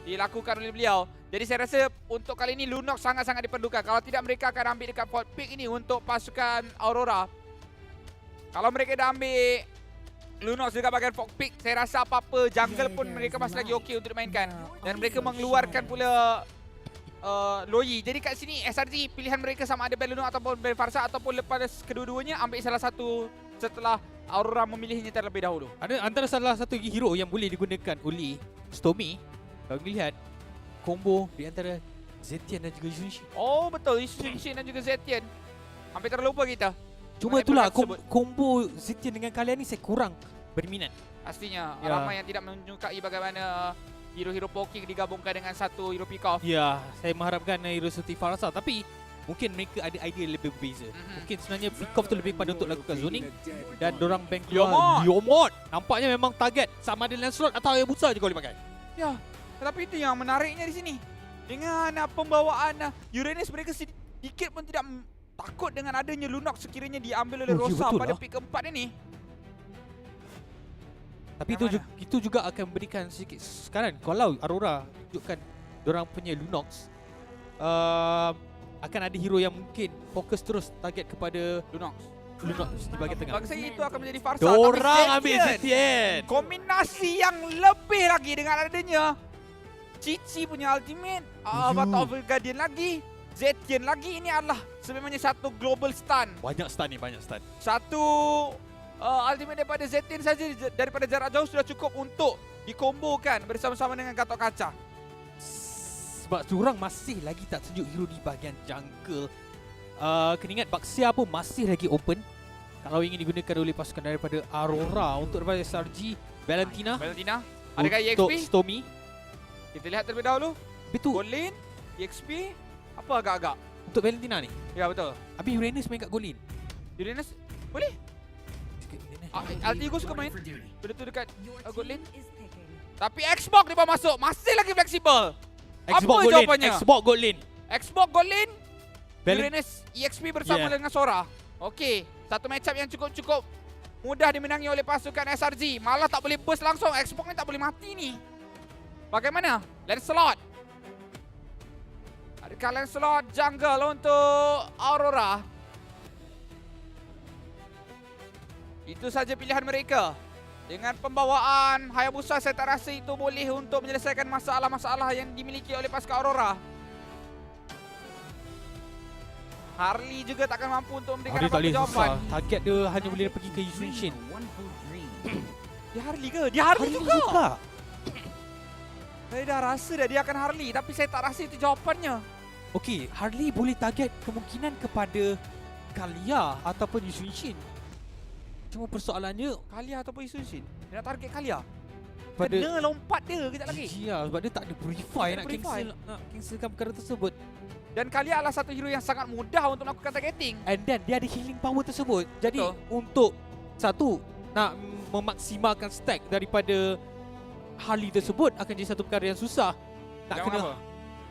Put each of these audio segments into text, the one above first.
dilakukan oleh beliau. Jadi saya rasa untuk kali ini Lunox sangat-sangat diperlukan. Kalau tidak mereka akan ambil dekat Fort Peak ini untuk pasukan Aurora. Kalau mereka dah ambil Lunox dekat bahagian Fort Peak, saya rasa apa-apa jungle pun mereka masih lagi okey untuk dimainkan. Dan mereka mengeluarkan pula Loyi. Jadi kat sini SRG pilihan mereka sama ada Lunox ataupun Farsa, ataupun lepas kedua-duanya ambil salah satu setelah Aurora memilihnya terlebih dahulu. Ada antara salah satu hero yang boleh digunakan oleh Stormy. Kalau lihat combo di antara Zetian dan juga Xunshin. Oh betul, Xunshin dan juga Zetian. Hampir terlupa kita. Cuma itulah combo Zetian dengan kalian ni saya kurang berminat. Pastinya ramai yang tidak menyukai bagaimana hero-hero poking digabungkan dengan satu hero pick off. Ya, saya mengharapkan hero seperti Farsa, tapi mungkin mereka ada idea lebih berbeza. Mungkin sebenarnya pick off tu lebih pada untuk lakukan zoning dan dorang bank keluar Leomord. Nampaknya memang target sama ada Lancelot atau Hayabusa je kalau dipakai. Ya, tetapi itu yang menariknya di sini. Dengan pembawaan Uranus, mereka sedikit pun tidak takut dengan adanya Lunox sekiranya diambil oleh Rosa pada pick keempat ini. Tapi itu juga akan memberikan sedikit sekarang kalau Aurora tunjukkan dorang punya Lunox, akan ada hero yang mungkin fokus terus target kepada Lunox di bahagian tengah. Bagi saya itu akan menjadi Farsa. Dorang ambil Zetian. Kombinasi yang lebih lagi dengan adanya Cici punya ultimate, Battle of Guardian lagi, Zetian lagi. Ini adalah sebenarnya satu global stun. Banyak stun ni, banyak stun. Satu ultimate daripada Zetian saja daripada jarak jauh sudah cukup untuk dikombokan bersama-sama dengan Gatot Kaca. Sebab diorang masih lagi tak tunjuk hero di bahagian jungle. Kena ingat Baxia pun masih lagi open. Kalau ingin digunakan oleh pasukan daripada Aurora untuk daripada SRG, Valentina. Adakah EXP? Untuk Stormy. Kita lihat terlebih dahulu. Betul. Golin, EXP, apa agak-agak? Untuk Valentina ni? Ya betul. Habis Uranus main kat Golin. Uranus boleh? Altigo suka main. Betul dekat Golin. Tapi Xbox dia bawa masuk. Masih lagi fleksibel. Xbox apa jawapannya? Xbox Golin. Xbox Golin. Uranus EXP bersama dengan Sora. Okey, satu matchup yang cukup mudah dimenangi oleh pasukan SRG. Malah tak boleh burst langsung. Xbox ni tak boleh mati ni. Bagaimana? Lancelot. Adakah Lancelot jungle untuk Aurora? Itu saja pilihan mereka. Dengan pembawaan Hayabusa, saya tak rasa itu boleh untuk menyelesaikan masalah-masalah yang dimiliki oleh pasukan Aurora. Harley juga takkan mampu untuk memberikan apa-apa jawapan. Target dia hanya boleh pergi ke Xunshin. Dia Harley ke? Dia Harley juga. Saya dah rasa dia akan Harley, tapi saya tak rasa itu jawapannya. Okey, Harley boleh target kemungkinan kepada Kalia ataupun Xunshin. Cuma persoalannya Kalia ataupun Xunshin. Dia nak target Kalia. Pada kena lompat dia kejap lagi. Ya, sebab dia tak ada purify nak cancelkan perkara tersebut. Dan Kalia adalah satu hero yang sangat mudah untuk melakukan targeting. And then dia ada healing power tersebut. Jadi untuk satu nak memaksimalkan stack daripada Harley tersebut akan jadi satu perkara yang susah. Tak kena apa?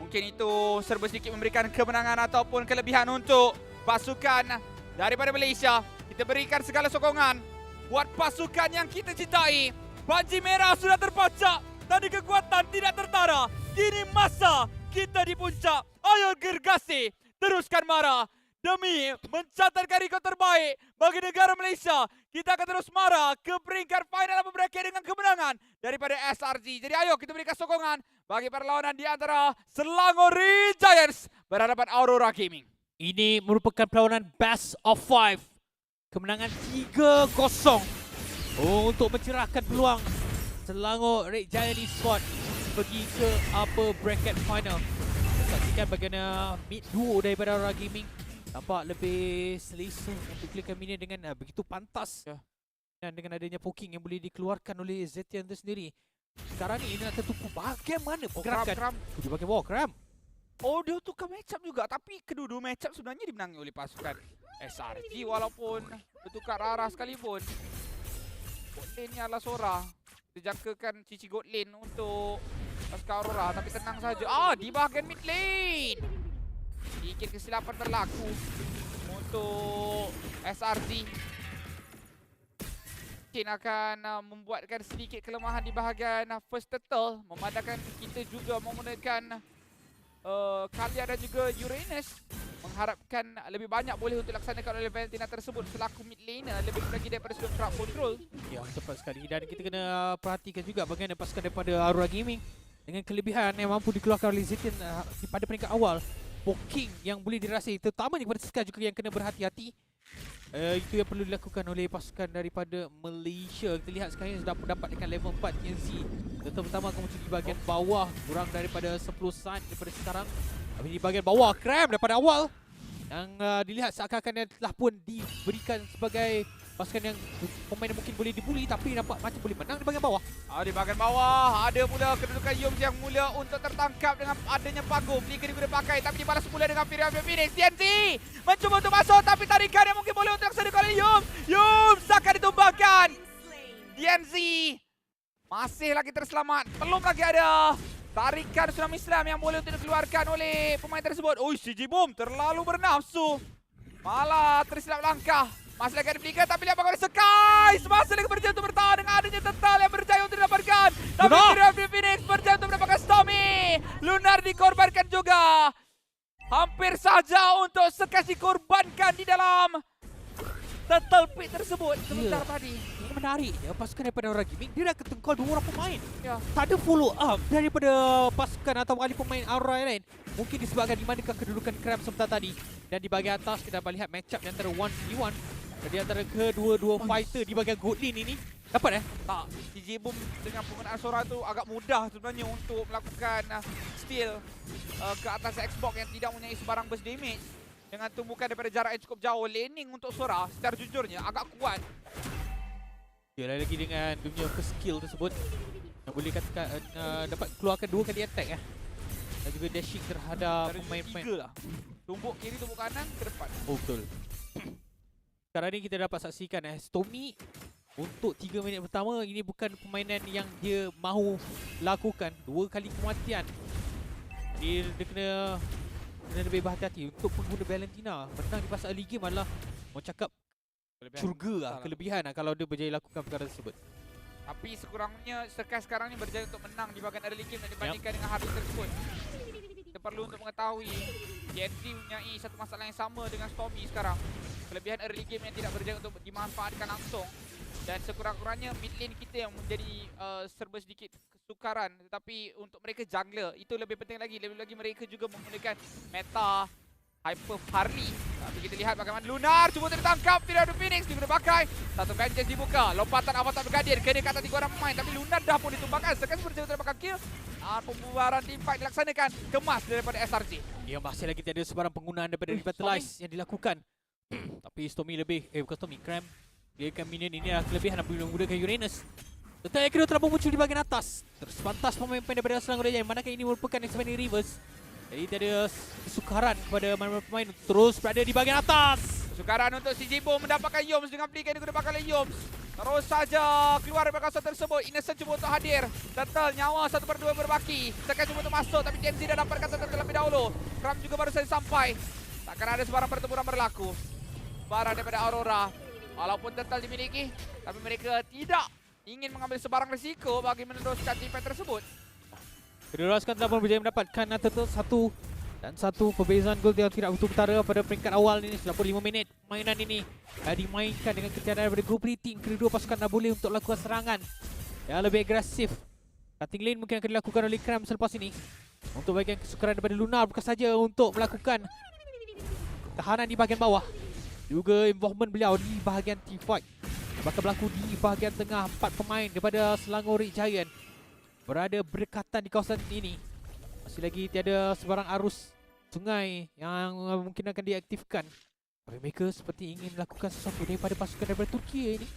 Mungkin itu serba sedikit memberikan kemenangan ataupun kelebihan untuk pasukan daripada Malaysia. Kita berikan segala sokongan buat pasukan yang kita cintai. Panji merah sudah terpacak, tadi kekuatan tidak tertara. Kini masa kita di puncak. Ayo gergasi, teruskan marah. Demi mencatatkan rekod terbaik bagi negara Malaysia, kita akan terus marah ke peringkat final apa berakhir dengan kemenangan daripada SRG. Jadi ayo kita berikan sokongan bagi perlawanan di antara Selangor Giants berhadapan Aurora Gaming. Ini merupakan perlawanan best of 5. Kemenangan 3-0 untuk mencerahkan peluang Selangor Red Giant Esports pergi ke upper bracket final. Saksikan bagaimana mid duo daripada Aurora Gaming nampak lebih selesa untuk clearkan minion dengan begitu pantas. Dan dengan adanya poking yang boleh dikeluarkan oleh Zetian itu sendiri. Sekarang ni ini nak tertupu bagaimana pergerakan. Dia pakai Warcram. Oh, dia tukar matchup juga. Tapi kedua-dua matchup sebenarnya dimenangi oleh pasukan SRG walaupun bertukar arah sekalipun. Bot lane ni adalah Sora. Dijangkakan Cici God lane untuk pasukan Aurora. Tapi tenang saja. Di bahagian mid lane. Sedikit kesilapan berlaku untuk SRG. mungkin akan membuatkan sedikit kelemahan di bahagian first turtle. Memandangkan kita juga menggunakan Kalia dan juga Uranus, mengharapkan lebih banyak boleh untuk laksanakan oleh Valentina tersebut selaku mid laner, lebih lagi daripada sudut crowd control. Ya, tepat sekali. Dan kita kena perhatikan juga bagaimana pasukan daripada Aurora Gaming dengan kelebihan yang mampu dikeluarkan oleh Zetian pada peringkat awal. Poking yang boleh dirasai, terutamanya kepada Sky juga yang kena berhati-hati. Itu yang perlu dilakukan oleh pasukan daripada Malaysia. Kita lihat sekarang sudah dapat dengan level 4 TNC. Terutama akan muncul di bahagian bawah, kurang daripada 10 saat daripada sekarang. Tapi di bahagian bawah, Cram daripada awal yang dilihat seakan-akan telah pun diberikan sebagai pasukan yang pemain yang mungkin boleh dibuli, tapi nampak macam boleh menang di bahagian bawah. Di bahagian bawah ada pula kedudukan Yums yang mula untuk tertangkap dengan adanya panggung. Flicker diguna pakai tapi dibalas pula dengan Fury of Phoenix. TNC mencuba untuk masuk tapi tarikan yang mungkin boleh untuk laksanakan oleh Yums. Yums akan ditumbangkan. TNC masih lagi terselamat. Belum lagi ada tarikan Tsunami Slam yang boleh untuk dikeluarkan oleh pemain tersebut. CG Boom terlalu bernafsu. Malah tersilap langkah. Masih lagi ada flicker tapi lihat bagaimana Sky masih lagi berjaya untuk bertahan dengan adanya Turtle yang berjaya untuk didapatkan. Tapi Fury of Phoenix berjaya untuk mendapatkan Stormy. Lunar dikorbankan juga. Hampir saja untuk Sky dikorbankan di dalam Turtle Pit tersebut sebentar tadi. Ini menarik ya, pasukan daripada Aurora Gaming dia dah ketengkol 2 orang pemain. Ya. Tak ada follow up daripada pasukan atau ahli pemain Aurora yang lain. Mungkin disebabkan di manakah kedudukan Cram sebentar tadi. Dan di bahagian atas kita dapat lihat match up di antara 1v1 di antara kedua-dua fighter di bahagian gold lane ini. Dapat Tak, CG Boom dengan penggunaan Sora tu agak mudah sebenarnya untuk melakukan steal ke atas Xbox yang tidak mempunyai sebarang burst damage. Dengan tumbukan daripada jarak yang cukup jauh, laning untuk Sora secara jujurnya agak kuat. dia lagi dengan dia punya first skill tersebut yang boleh katakan dapat keluarkan 2 kali attack dan juga dashing terhadap Dari pemain-pemain. 3 lah. Tumbuk kiri, tumbuk kanan, ke depan. Oh, betul. Sekarang ni kita dapat saksikan Stormy untuk 3 minit pertama ini bukan permainan yang dia mahu lakukan. 2 kali kematian. Dia kena lebih berhati-hati untuk pengguna Valentina. Menang di pasal early game adalah mau cakap curga lah, kelebihan lah kalau dia berjaya lakukan perkara tersebut. Tapi sekurangnya Sky sekarang ni berjaya untuk menang di bahagian early game dibandingkan dengan hari tersebut. Kita perlu untuk mengetahui TNC mempunyai satu masalah yang sama dengan Stormy sekarang. Kelebihan early game yang tidak berjaya untuk dimanfaatkan langsung. Dan sekurang-kurangnya mid lane kita yang menjadi serba sedikit kesukaran. Tetapi untuk mereka jungler, itu lebih penting lagi. Lebih lagi mereka juga menggunakan meta Hyper Harley. Tapi kita lihat bagaimana Lunar cuba ditangkap. Tidak ada Phoenix, dia pakai. Satu vengeance dibuka. Lompatan Avatar Bergadir. Kena ke atas 3 orang pemain. Tapi Lunar dah pun ditumbangkan. Sekarang berjaya untuk dapatkan kill. Pembubaran teamfight dilaksanakan. Kemas daripada SRG. Ya, masih lagi tiada sebarang penggunaan daripada Revitalize yang dilakukan. Tapi Stormy lebih, bukan Stormy, Cram. Dia akan minion ini adalah kelebihan apabila menggunakan Uranus. Tetapi kedua telah muncul di bahagian atas. Tersepantas pemain-pemain daripada Selangor Jaya. Manakah ini merupakan expanding reverse. Jadi tiada kesukaran kepada pemain untuk terus berada di bahagian atas. Kesukaran untuk CG Boom mendapatkan Yoms dengan flicker yang digunakan oleh Yoms. Terus saja keluar dari kawasan tersebut. Innocent cuba untuk hadir. Turtle nyawa 1/2 berbaki. Sekarang cuba untuk masuk tapi TNC dah dapatkan Turtle terlebih dahulu. Cram juga baru saja sampai. Takkan ada sebarang pertempuran berlaku. Barang daripada Aurora. Walaupun Turtle dimiliki, tapi mereka tidak ingin mengambil sebarang risiko bagi meneruskan teamfight tersebut. Kedua pasukan telah pun berjaya mendapatkan Turtle 1 dan 1 perbezaan gol yang tidak betul utara pada peringkat awal ini. 95 minit mainan ini dimainkan dengan ketiadaan daripada group rating. Kedua pasukan dah boleh untuk lakukan serangan yang lebih agresif. Cutting lane mungkin akan dilakukan oleh Cram selepas ini. Untuk bahagian kesukaran daripada Lunar bukan saja untuk melakukan tahanan di bahagian bawah, juga involvement beliau di bahagian team fight. Bakal berlaku di bahagian tengah. 4 pemain daripada Selangor Red Giant berada berdekatan di kawasan ini. Masih lagi tiada sebarang arus sungai yang mungkin akan diaktifkan. Tapi mereka seperti ingin melakukan sesuatu daripada pasukan daripada Turki ini.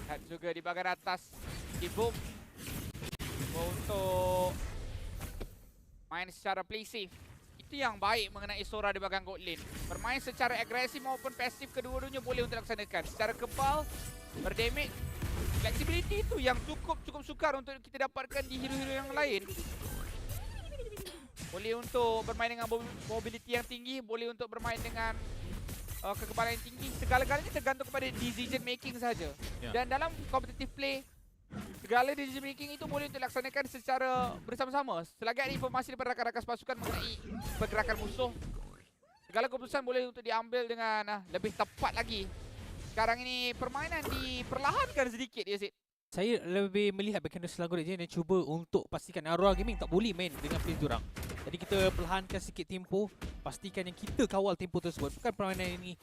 Dan juga di bahagian atas Boom untuk main secara play safe. Itu yang baik mengenai Sora di bahagian gold lane. Bermain secara agresif maupun pasif, kedua-duanya boleh untuk dilaksanakan. Secara kebal, berdamage, flexibility itu yang cukup sukar untuk kita dapatkan di hero-hero yang lain. Boleh untuk bermain dengan mobility yang tinggi, boleh untuk bermain dengan kekebalan yang tinggi. Segala-galanya tergantung kepada decision making saja. Ya. Dan dalam competitive play, segala decision making itu boleh untuk dilaksanakan secara bersama-sama. Selagi ada informasi daripada rakan-rakan pasukan mengenai pergerakan musuh, segala keputusan boleh untuk diambil dengan lebih tepat lagi. Sekarang ini permainan diperlahankan sedikit ya, Sid. Saya lebih melihat bagaimana Selangor Red Giant yang cuba untuk pastikan Aurora Gaming tak boleh main dengan play diorang. Jadi kita perlahankan sikit tempo, pastikan yang kita kawal tempo tersebut. Bukan permainan ini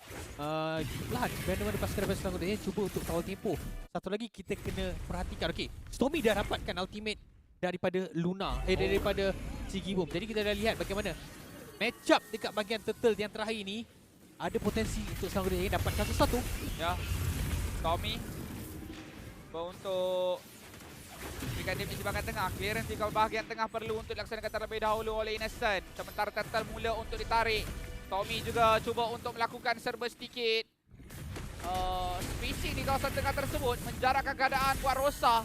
perlahan. Mana-mana pasukan Selangor Red Giant cuba untuk kawal tempo. Satu lagi kita kena perhatikan. Okey, Stormy dah dapatkan ultimate daripada Luna, daripada Sigi Boom. Jadi kita dah lihat bagaimana match up dekat bahagian turtle yang terakhir ni ada potensi untuk Selangor Red Giant dapatkan sesuatu. Ya, Tommy untuk berikan damage di bahagian tengah. Clearance di bahagian tengah perlu untuk dilaksanakan terlebih dahulu oleh Innocent. Sementara Turtle mula untuk ditarik. Tommy juga cuba untuk melakukan serba sedikit spacing di kawasan tengah tersebut, menjarakkan keadaan buat Rosa.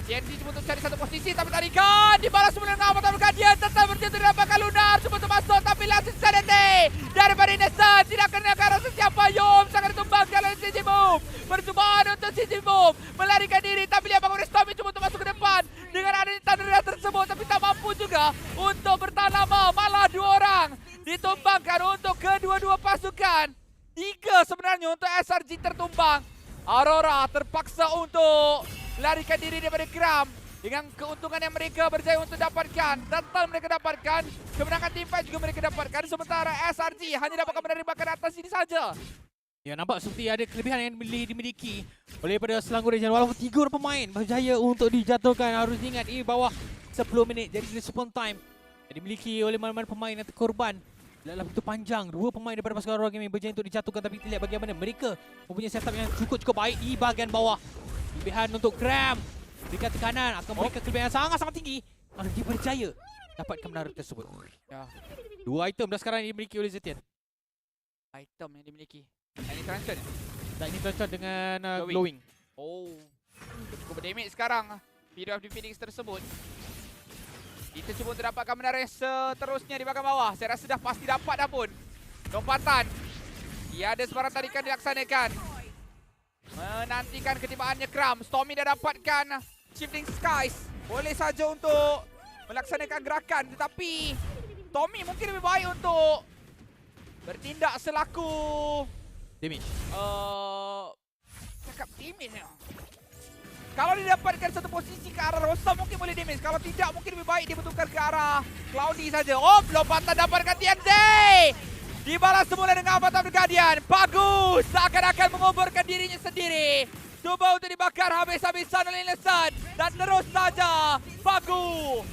TNC cuba untuk cari satu posisi tapi tarikan dibalas semula dengan Avatar Guardian. Tetap berjatuh dapatkan Lunar, cuba untuk masuk tapi langsung sanity daripada Innocent. Tidak kena ke arah sesiapa. Yom sangat ditumbangkan oleh CJ Boom. Percubaan untuk CJ Boom melarikan diri tapi lihat bangun Stormy cuba untuk masuk ke depan dengan adanya Thunderer tersebut tapi tak mampu juga untuk bertahan lama. Malah 2 orang ditumbangkan untuk kedua-dua pasukan. 3 sebenarnya untuk SRG tertumbang. Aurora terpaksa untuk melarikan diri daripada Gram dengan keuntungan yang mereka berjaya untuk dapatkan. Total mereka dapatkan, kemenangan team fight juga mereka dapatkan. Sementara SRG hanya dapat menerima atas ini saja. Ya, nampak seperti ada kelebihan yang dimiliki oleh pada Selangor Red Giant. Walaupun 3 orang pemain berjaya untuk dijatuhkan. Harus ingat ini bawah 10 minit. Jadi response time yang dimiliki oleh mana-mana pemain yang terkorban dalam begitu panjang. 2 pemain daripada pasukan Aurora Gaming berjaya untuk dijatuhkan. Tapi kita lihat bagaimana mereka mempunyai setup yang cukup baik di bahagian bawah. Kelebihan untuk Gram berikan tekanan akan memberikan kelebihan yang sangat-sangat tinggi. Kalau dia berjaya dapatkan menara tersebut. Ya, 2 item dah sekarang dimiliki oleh Zetian. item yang dimiliki. Ini Transition ya? Dan ini tercon dengan glowing. Oh, cukup berdamage sekarang Period of the Phoenix tersebut. Kita cuba untuk dapatkan menara yang seterusnya di bahagian bawah. Saya rasa dah pasti dapat dah pun. Lompatan. Ia ada sebarang tarikan dilaksanakan. Menantikan ketibaannya Kram. Stormy dah dapatkan Shifting Skies. Boleh saja untuk melaksanakan gerakan. Tetapi Tommy mungkin lebih baik untuk bertindak selaku Damage. cakap damage ya. Kalau dia dapatkan satu posisi ke arah Rosa mungkin boleh damage. Kalau tidak mungkin lebih baik dia bertukar ke arah Cloudy saja. Oh, lompatan dapatkan TNC. Dibalas semula dengan Avatar Guardian. Bagus. Seakan-akan mengoborkan dirinya sendiri. Cuba untuk dibakar habis-habisan oleh Innocent. Dan terus saja Bagus.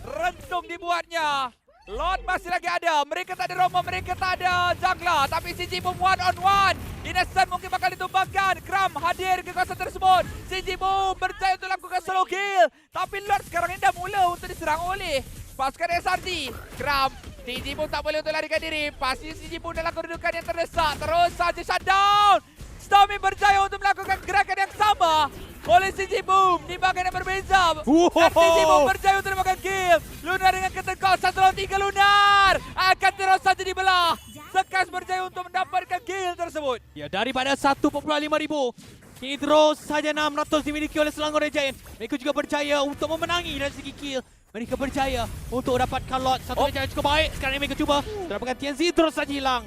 Rentung dibuatnya. Lord masih lagi ada. Mereka tak ada Romo, mereka tak ada jungler. Tapi CJ Boom 1-on-1. Innocent mungkin bakal ditumbangkan. Kram hadir ke kawasan tersebut. CJ Boom berjaya untuk lakukan solo kill. Tapi Lord sekarang ini dah mula untuk diserang oleh pasukan SRG. Kram, CJ Boom tak boleh untuk larikan diri. Pasti CJ Boom dalam kedudukan yang terdesak. Terus saja shutdown. Stormy berjaya untuk melakukan gerakan yang sama oleh CJ Boom di bahagian yang berbeza. Dan CJ Boom berjaya untuk melakukan kill. Lunar dengan ketekal 1 lawan 3 Lunar akan terus saja dibelah. Sekas berjaya untuk mendapatkan kill tersebut. Ya, daripada 1.5 ribu kini terus saja 600 dimiliki oleh Selangor Red Giant. Mereka juga berjaya untuk memenangi dari segi kill. Mereka berjaya untuk dapatkan lot. Satu yang cukup baik. Sekarang ini mereka cuba dapatkan TNC terus saja hilang.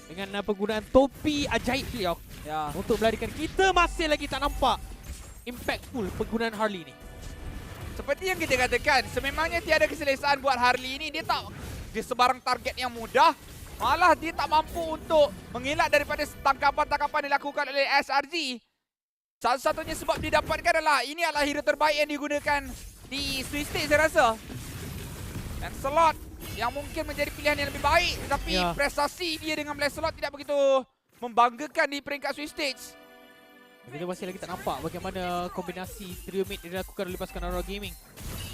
Dengan penggunaan topi ajaib beliau. Ya. Untuk melarikan, kita masih lagi tak nampak impactful penggunaan Harley ni. Seperti yang kita katakan, sememangnya tiada keselesaan buat Harley ini. Dia tak dia sebarang target yang mudah. Malah dia tak mampu untuk mengelak daripada tangkapan-tangkapan dilakukan oleh SRG. Satu-satunya sebab didapatkan adalah ini adalah hero terbaik yang digunakan di Swiss Stage saya rasa. Dan slot yang mungkin menjadi pilihan yang lebih baik. Tetapi prestasi dia dengan Black Slot tidak begitu membanggakan di peringkat Swiss Stage. Kita masih lagi tak nampak bagaimana kombinasi trio mid yang dilakukan oleh pasukan Aurora Gaming.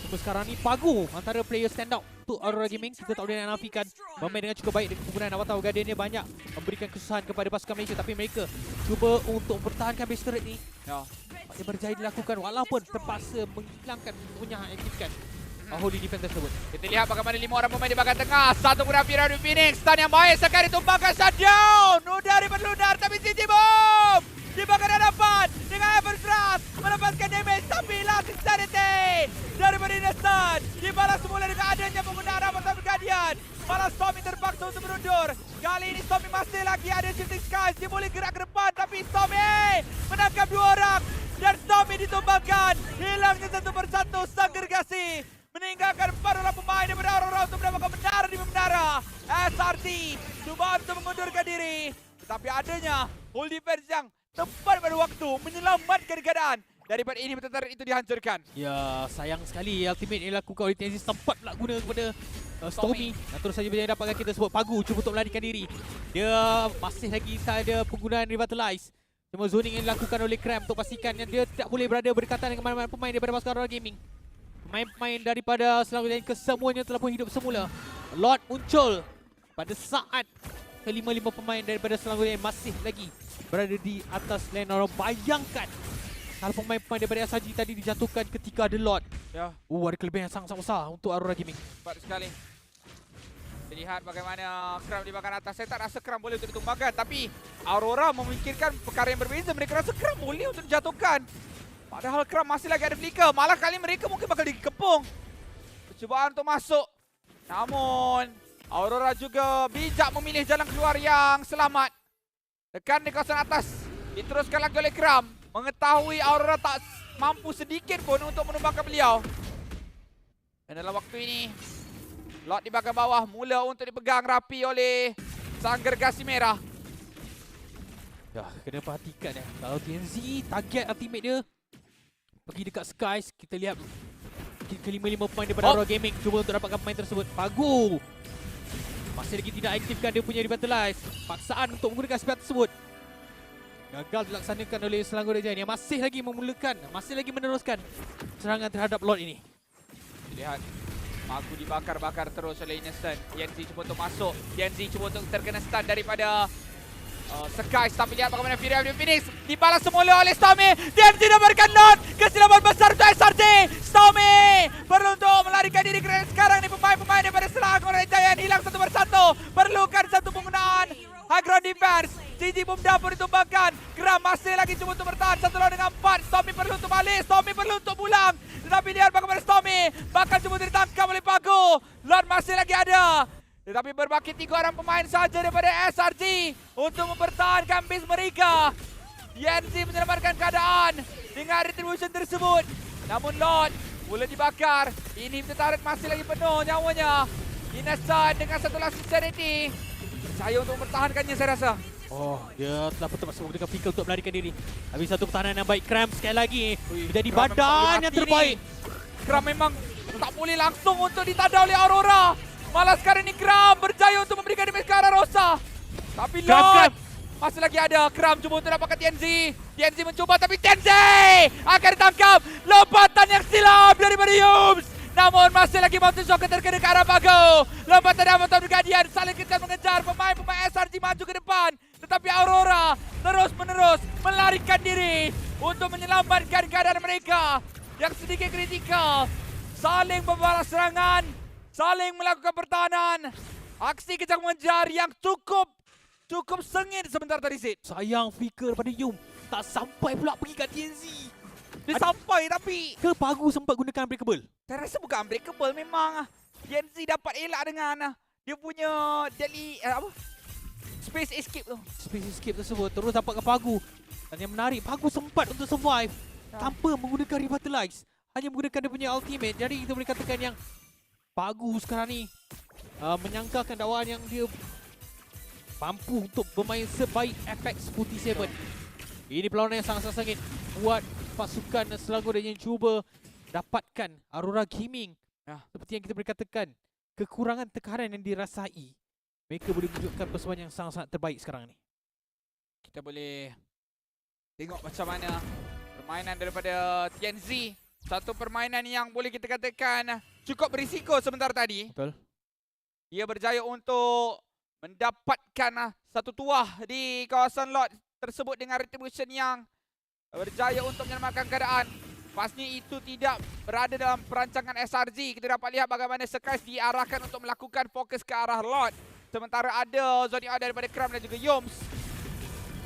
Cuma sekarang ni pagu antara player stand out untuk Aurora Gaming. Kita tak boleh nafikan bermain dengan cukup baik. Dengan penggunaan Avatar Guardian dia banyak memberikan kesusahan kepada pasukan Malaysia. Tapi mereka cuba untuk mempertahankan base turret ni. Dia berjaya dilakukan walaupun terpaksa menghilangkan punya aktifkan holy defense tersebut. Kita lihat bagaimana 5 orang pemain di bahagian tengah. Satu guna Firaun Phoenix. Stun yang baik sekali tumbangkan shutdown. Udari berlunar tapi CJ Bomb di bahagian hadapan dengan Everthrust melepaskan damage tapi hilang insanity daripada Innocent. Dibalas semula dengan adanya penggunaan Avatar Guardian. Malah Stormy terpaksa untuk berundur. Kali ini Stormy masih lagi ada Shifting Skies. Dia boleh gerak ke depan tapi Stormy menangkap 2 orang. Dan Stormy ditumbangkan. Hilangnya satu persatu sang gergasi. Meninggalkan 4 orang pemain daripada Aurora untuk mendapatkan menara di menara. SRT cuba untuk mengundurkan diri. Tetapi adanya hold defense yang tepat pada waktu menyelamatkan keadaan. Daripada ini bertentara itu dihancurkan. Ya, sayang sekali ultimate yang dilakukan oleh TNC sempat pula guna kepada Stormy. Dan terus saja dia dapatkan kita sebut Pagu cuba untuk melarikan diri. Dia masih lagi tak ada penggunaan Revitalize. Cuma zoning yang dilakukan oleh Cram untuk pastikan yang dia tidak boleh berada berdekatan dengan mana-mana pemain daripada pasukan Aurora Gaming. Pemain-pemain daripada Selangor dan kesemuanya telah pun hidup semula. Lord muncul pada saat kelima-lima pemain daripada Selangor yang masih lagi berada di atas lane Aurora. Bayangkan kalau pemain-pemain daripada SRG tadi dijatuhkan ketika ada Lord. Ya, Ada kelebihan yang sangat besar untuk Aurora Gaming. cepat sekali. Kita lihat bagaimana Cram di bahagian atas. Saya tak rasa Cram boleh untuk ditumbangkan. Tapi Aurora memikirkan perkara yang berbeza. Mereka rasa Cram boleh untuk dijatuhkan. Padahal Cram masih lagi ada flicker. Malah kali mereka mungkin bakal dikepung. Percubaan untuk masuk. Namun Aurora juga bijak memilih jalan keluar yang selamat. Tekan di kawasan atas. Diteruskan lagi oleh Cram. Mengetahui Aurora tak mampu sedikit pun untuk menumbangkan beliau. Dan dalam waktu ini Lord di bahagian bawah mula untuk dipegang rapi oleh sang gergasi merah. Ya, kena perhatikan ya. Kalau TNZ target ultimate dia pergi dekat Skies, kita lihat kelima-lima pemain daripada Aurora Gaming cuba untuk dapatkan pemain tersebut. Pagu masih lagi tidak aktifkan dia punya Revitalize. Paksaan untuk menggunakan spell tersebut gagal dilaksanakan oleh Selangor Raja yang masih lagi memulakan, masih lagi meneruskan serangan terhadap Lord ini. Lihat Pagu dibakar-bakar terus oleh Innocent. TNZ cuba untuk masuk. TNZ cuba untuk terkena stun daripada Skies. Tapi lihat bagaimana Firaun Phoenix dibalas semula oleh Stormy. TNZ dapatkan Lord. Kesilapan besar untuk SRT. Stormy perlu untuk melarikan diri kerana sekarang ni pemain-pemain daripada Selangor Raja hilang satu persatu. Perlukan satu penggunaan high ground defense. CG Boom dapur ditumbangkan. Cram masih lagi cuba untuk bertahan. 1 lawan dengan 4. Stormy perlu untuk balik. Stormy perlu untuk pulang. Tetapi lihat bagaimana Stormy bakal cuba ditangkap oleh Pagu. Lord masih lagi ada. Tetapi berbaki 3 orang pemain saja daripada SRG untuk mempertahankan base mereka. TNZ menyelamatkan keadaan dengan retribution tersebut. Namun Lord mula dibakar. Ini tertarik masih lagi penuh nyawanya. Innocent dengan satu last insanity. Percaya untuk mempertahankannya saya rasa. Oh, dia telah betul-betul menggunakan Pickle untuk melarikan diri. Habis satu pertahanan yang baik, Cram sekali lagi menjadi badan yang terbaik. Cram memang tak boleh langsung untuk ditanda oleh Aurora. Malah sekarang ini Cram berjaya untuk memberikan damage ke arah Rosa. Tapi Lord masih lagi ada. Cram cuba untuk dapatkan TNZ. TNZ mencuba tapi TNZ akan ditangkap. Lompatan yang silap daripada Yums. Namun masih lagi Mountain Shocker terkena ke arah Pagu. Lompatan dari Avatar Guardian saling kejar mengejar pemain-pemain SRG maju ke depan. Tetapi Aurora terus-menerus melarikan diri untuk menyelamatkan keadaan mereka yang sedikit kritikal. Saling membalas serangan, saling melakukan pertahanan. Aksi kejar mengejar yang cukup sengit sebentar tadi Sid. Sayang flicker pada Yum. Tak sampai pula pergi kat TNZ. Dia sampai tapi Ke Pagu sempat gunakan Unbreakable. saya rasa bukan unbreakable memang. TNZ dapat elak dengan dia punya deadly space escape tu. Space escape tersebut terus dapat ke Pagu. Dan yang menarik, Pagu sempat untuk survive tanpa menggunakan Revitalize. Hanya menggunakan dia punya ultimate. Jadi kita boleh katakan yang Pagu sekarang ni menyangkakan dakwaan yang dia mampu untuk bermain sebaik FX47. Ini perlawanan yang sangat-sangat sengit buat pasukan Selangor yang cuba dapatkan Aurora Gaming. Seperti yang kita boleh katakan, kekurangan tekanan yang dirasai, mereka boleh menunjukkan persembahan yang sangat-sangat terbaik sekarang ni. Kita boleh tengok macam mana permainan daripada TNZ. Satu permainan yang boleh kita katakan cukup berisiko sebentar tadi. Betul. Dia berjaya untuk mendapatkan satu tuah di kawasan lot tersebut dengan retribution yang berjaya untuk menyelamatkan keadaan. pastinya itu tidak berada dalam perancangan SRG. Kita dapat lihat bagaimana Skies diarahkan untuk melakukan fokus ke arah Lord. Sementara ada Zodiac daripada Kram dan juga Yoms.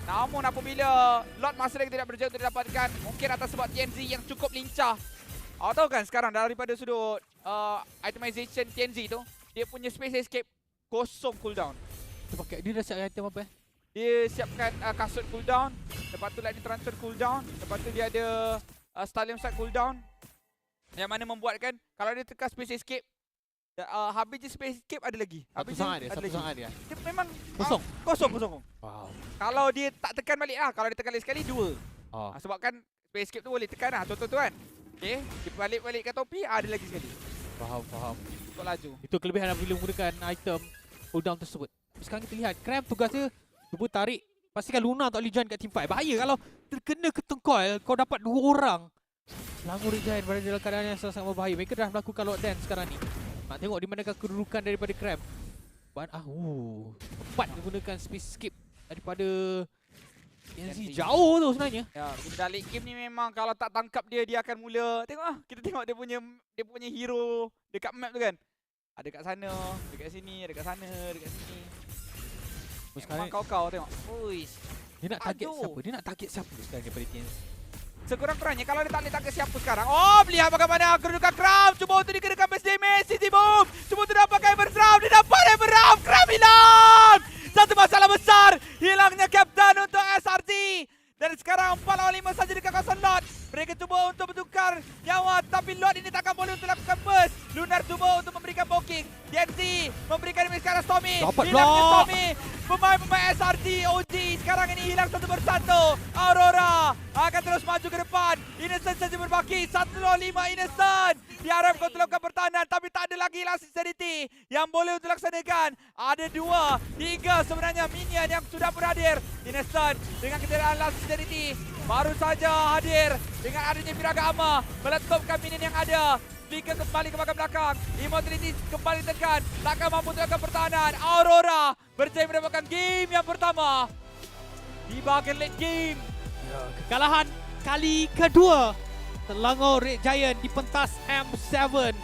Namun apabila Lord masih lagi tidak berjaya untuk didapatkan, mungkin atas sebab TNZ yang cukup lincah. Awak tahu kan sekarang daripada sudut itemization TNZ tu, dia punya space escape kosong cooldown. Dia dah siap item apa? Dia siapkan kasut cooldown, lepas tu lightning transfer cooldown, lepas tu dia ada Stallion Strike cooldown. Yang mana membuatkan kalau dia tekan space escape, habis je space escape ada lagi. Habis Satu sangat dia. Dia memang Kosong. Kosong. Wow. Kalau dia tak tekan balik kalau dia tekan lagi sekali 2. Oh. Sebab kan space escape tu boleh tekan contoh tu kan. Okey, dia balik ke topi ada lagi sekali. Faham. Untuk laju. Itu kelebihan apabila menggunakan item cooldown tersebut. Sekarang kita lihat Cram tugas dia cuba tarik. Pastikan Luna tak boleh join kat team fight. Bahaya kalau terkena ketengkoil kau dapat 2 orang. Selangor Giant berada dalam keadaan yang sangat berbahaya. Mereka dah melakukan lockdown sekarang ni. Nak tengok di manakah kedudukan daripada Cram. Tepat menggunakan space skip daripada TNZ. Jauh tu sebenarnya. Ya, bila late game ni memang kalau tak tangkap dia akan mula. Kita tengok dia punya hero dekat map tu kan. Ada kat sana, dekat sini, ada kat sana, dekat sini. Memang kau tengok. Uish. Dia nak target siapa? Dia nak target siapa sekarang daripada TNZ? Sekurang-kurangnya kalau dia tak boleh target siapa sekarang. Lihat bagaimana kedudukan Kram. Cuba untuk dikenakan base damage. City Boom. Cuba untuk dapatkan Eversram. Dia dapat Eversram. Kram hilang. Satu masalah besar. Hilangnya Captain untuk SRG. Dan sekarang 4 lawan 5 saja dekat kawasan Lord. Mereka cuba untuk bertukar nyawa. Tapi Lord ini takkan boleh untuk lakukan burst. Lunar cuba untuk memberikan poking. TNZ memberikan damage ke arah Stormy. Dapat Hilangnya block. Stormy. Pemain-pemain SRG OG sekarang ini hilang satu persatu. Aurora akan terus maju ke depan. Innocent saja berbaki. 1 lawan 5 Innocent. Diharapkan untuk lakukan pertahanan. Tapi tak ada lagi last sincerity yang boleh untuk laksanakan. Ada 2, 3 sebenarnya minion yang sudah beradir. Innocent dengan ketiadaan last sincerity baru saja hadir. Dengan adanya Piraga Ama meletupkan minion yang ada. Flicker kembali ke belakang. Immortality kembali tekan. Takkan mampu untuk lakukan pertahanan. Aurora berjaya mendapatkan game yang pertama. Di bahagian late game. Kekalahan kali kedua. Selangor Red Giant dipentas M7